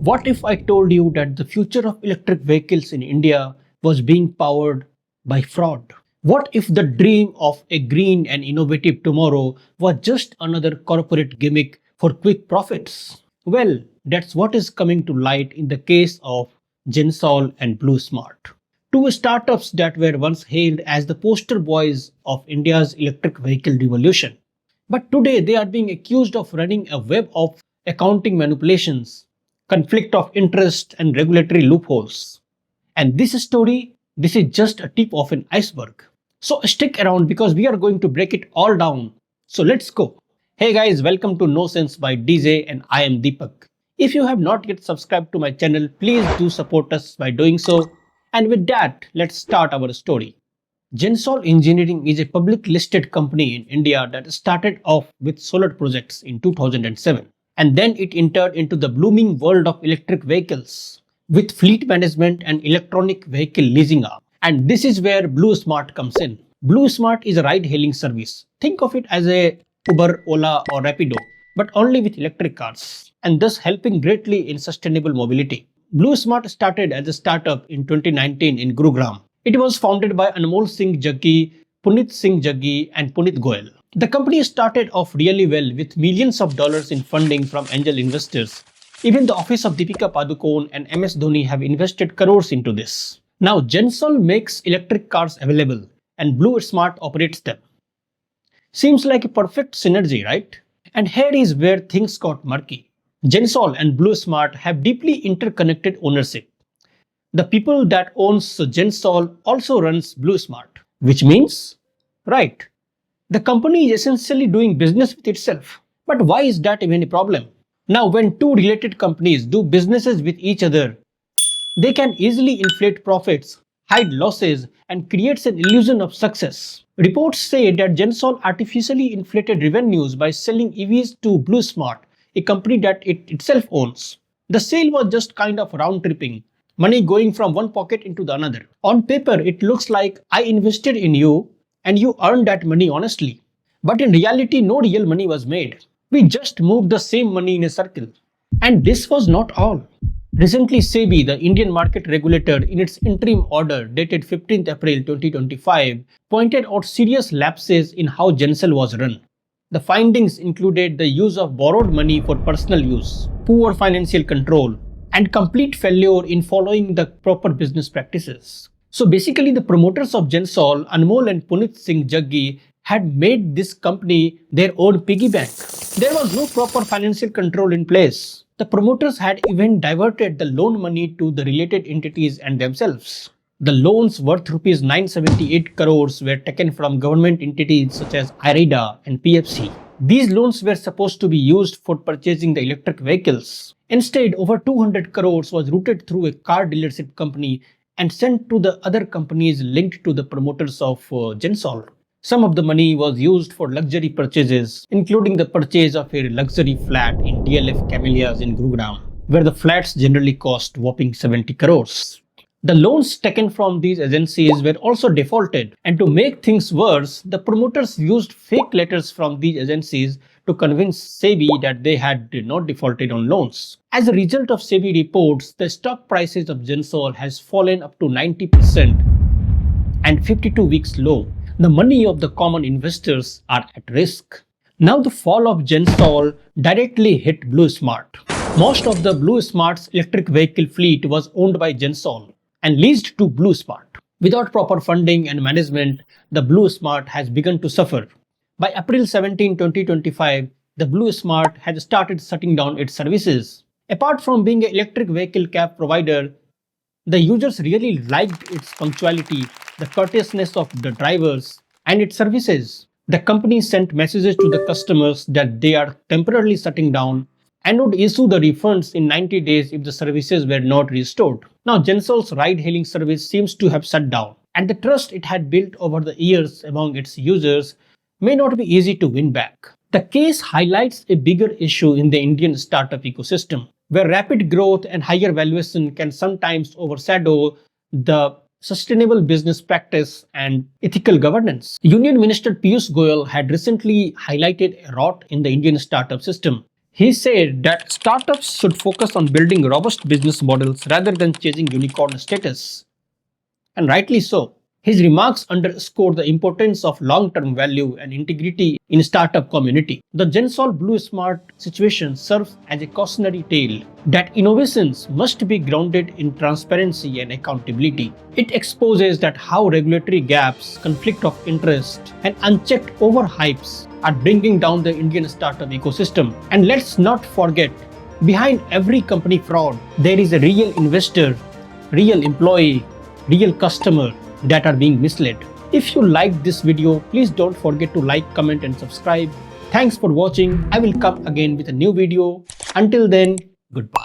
What if I told you that the future of electric vehicles in India was being powered by fraud? What if the dream of a green and innovative tomorrow was just another corporate gimmick for quick profits? Well, that's what is coming to light in the case of Gensol and Blusmart. Two startups that were once hailed as the poster boys of India's electric vehicle revolution. But today they are being accused of running a web of accounting manipulations, conflict of interest, and regulatory loopholes. And this is just a tip of an iceberg. So stick around because we are going to break it all down. So let's go. Hey guys, welcome to Knowsense by DJ and I am Deepak. If you have not yet subscribed to my channel, please do support us by doing so. And with that, let's start our story. Gensol Engineering is a public listed company in India that started off with solar projects in 2007. And then it entered into the blooming world of electric vehicles with fleet management and electronic vehicle leasing arm. And this is where Blusmart comes in. Blusmart is a ride-hailing service. Think of it as a Uber, Ola or Rapido, but only with electric cars, and thus helping greatly in sustainable mobility. Blusmart started as a startup in 2019 in Gurugram. It was founded by Anmol Singh Jaggi, Punit Singh Jaggi and Punit Goyal. The company started off really well with millions of dollars in funding from angel investors. Even the office of Deepika Padukone and MS Dhoni have invested crores into this. Now Gensol makes electric cars available and Blusmart operates them. Seems like a perfect synergy, right? And here is where things got murky. Gensol and Blusmart have deeply interconnected ownership. The people that owns Gensol also runs Blusmart, which means, right, the company is essentially doing business with itself. But why is that even a problem? Now, when two related companies do businesses with each other, they can easily inflate profits, hide losses, and creates an illusion of success. Reports say that Gensol artificially inflated revenues by selling EVs to Blusmart, a company that it itself owns. The sale was just kind of round tripping, money going from one pocket into the another. On paper, it looks like I invested in you and you earned that money honestly. But in reality, no real money was made. We just moved the same money in a circle. And this was not all. Recently, SEBI, the Indian market regulator, in its interim order dated 15th April 2025, pointed out serious lapses in how Gensol was run. The findings included the use of borrowed money for personal use, poor financial control, and complete failure in following the proper business practices. So basically, the promoters of Gensol, Anmol and Punit Singh Jaggi, had made this company their own piggy bank. There was no proper financial control in place. The promoters had even diverted the loan money to the related entities and themselves. The loans worth Rs 978 crores were taken from government entities such as IREDA and PFC. These loans were supposed to be used for purchasing the electric vehicles. Instead, over 200 crores was routed through a car dealership company and sent to the other companies linked to the promoters of Gensol. Some of the money was used for luxury purchases, including the purchase of a luxury flat in DLF Camellias in Gurugram, where the flats generally cost whopping 70 crores. The loans taken from these agencies were also defaulted, and to make things worse, the promoters used fake letters from these agencies to convince SEBI that they had not defaulted on loans. As a result of SEBI reports, the stock prices of Gensol has fallen up to 90% and 52 weeks low. The money of the common investors are at risk. Now the fall of Gensol directly hit Blusmart. Most of the Blusmart's electric vehicle fleet was owned by Gensol and leased to Blusmart. Without proper funding and management, the Blusmart has begun to suffer. By April 17, 2025, the Blusmart had started shutting down its services. Apart from being an electric vehicle cab provider, the users really liked its punctuality, the courteousness of the drivers, and its services. The company sent messages to the customers that they are temporarily shutting down and would issue the refunds in 90 days if the services were not restored. Now, Gensol's ride-hailing service seems to have shut down, and the trust it had built over the years among its users may not be easy to win back. The case highlights a bigger issue in the Indian startup ecosystem, where rapid growth and higher valuation can sometimes overshadow the sustainable business practice and ethical governance. Union Minister Piyush Goyal had recently highlighted a rot in the Indian startup system, He said that startups should focus on building robust business models rather than chasing unicorn status. And rightly so. His remarks underscore the importance of long-term value and integrity in startup community. The Gensol Blusmart situation serves as a cautionary tale that innovations must be grounded in transparency and accountability. It exposes that how regulatory gaps, conflict of interest, and unchecked overhypes are bringing down the Indian startup ecosystem. And let's not forget, behind every company fraud, there is a real investor, real employee, real customer that are being misled. If you liked this video, please don't forget to like, comment and subscribe. Thanks for watching. I will come again with a new video. Until then, goodbye.